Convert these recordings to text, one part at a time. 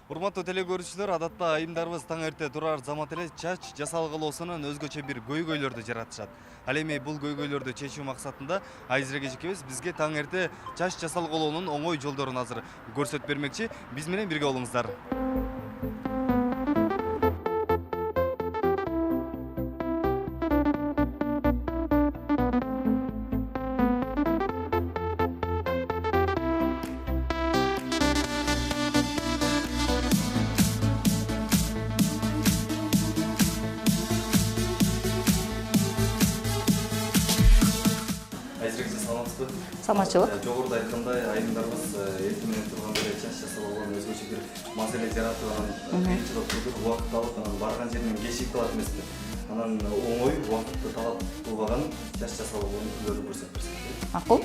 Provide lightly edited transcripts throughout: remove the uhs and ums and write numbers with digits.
Урматтуу теле көрүүчүлөр, адатта айымдарыбыз таң эрте турар замат эле чач жасалгылоосунун өзгөчө бир көйгөйлөрдү жаратышат. Ал эми бул көйгөйлөрдү чечүү максатында Айзере эжекебиз бизге таң эрте чач жасалгылоонун оңой жолдорун азыр көрсөтүп бермекчи. Биз менен бирге болуңуздар. Айзере саламатсызбы? Саламатчылык. Жогоруда айткандай, айымдарыбыз эртең менен турганда эле чач жасалган өзгөчө бир маселе жаратып, кыйынчылык туудуп, убакыт алып, барган жеринен кечигип калат эмеспи? Анан оңой, убакытты талап кылбаган чач жасалган үлгүлөрдү көрсөтүп берсеңиз. Макул.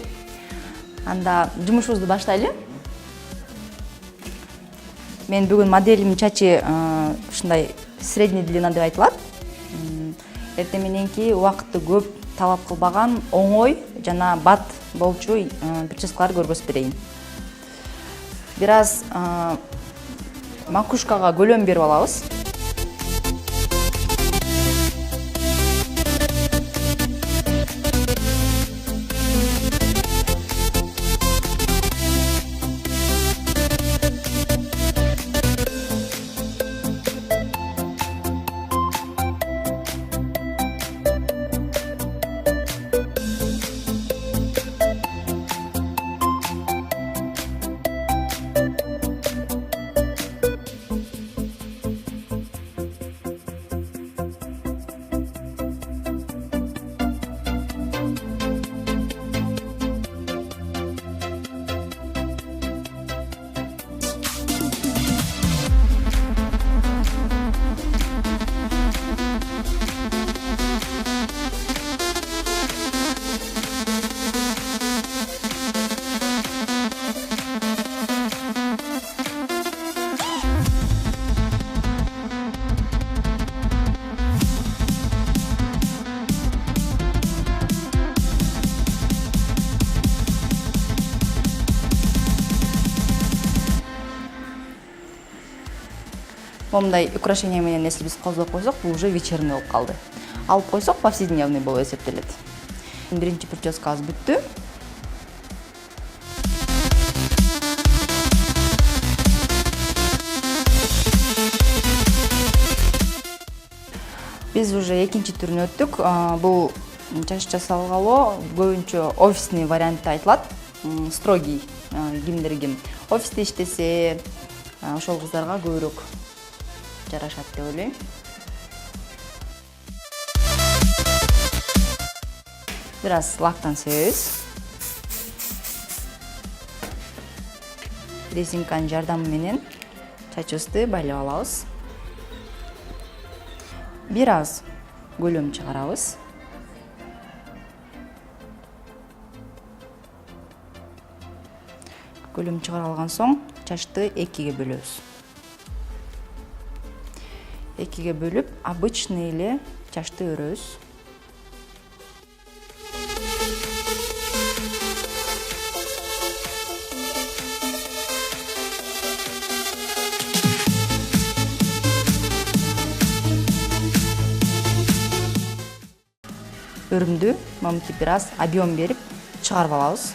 Анда жумушубузду баштайлы. Мен бүгүн моделим чачы ушундай средний длина деп айтылат. Эртең мененки убакытты көп талап кылбаган, оңой жана бат болчу прическалар көргөзүп берейин. Бир аз макушкага көлөм берип алабыз. Момундай украшение менен если биз козгоп койсок, бул уже вечерний болуп калды. Алып койсок, повседневный болуп эсептелет. Биринчи прическабыз бүттү. Биз уже экинчи түрүнө өттүк. Бул чач жасалгало көбүнчө офисный вариантта айтылат. Строгий кимдер офисте иштесе, ошол кыздарга көбүрөөк жарашат деп ойлойм. Бир аз лактан себебиз. Резинканын жардамы менен чачыбызды байлап алабыз. Бир аз көлөм чыгарабыз. Көлөм чыгарып алган соң чачты экиге бөлөбүз. Экиге бөлүп, обычный эле чачты өрөбүз. Өрүмдү момунтип бир аз объем берип чыгарып алабыз.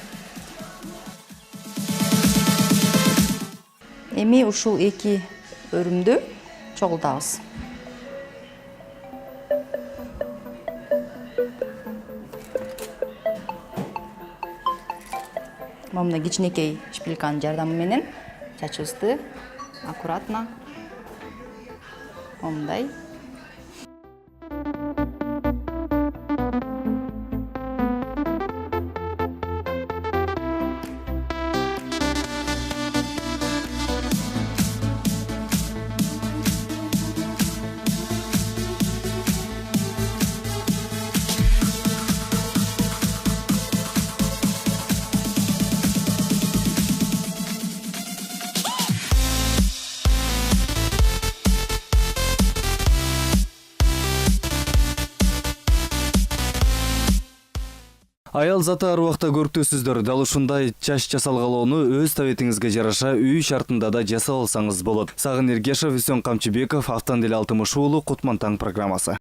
Эми ушул эки өрүмдү чогултабыз. Момундай кичинекей шпильканын жардамы менен чачыбызды аккуратно момундай Аял заты ар убакта көрктөсүздөр. Дал ушундай чач жасалгалоону өз табетиңизге жараша үй шартында да жасап алсаңыз болот. Сагын Эргешев, Үсөн Камчыбеков, Автандел Алтымыш уулу, Кутман таң программасы.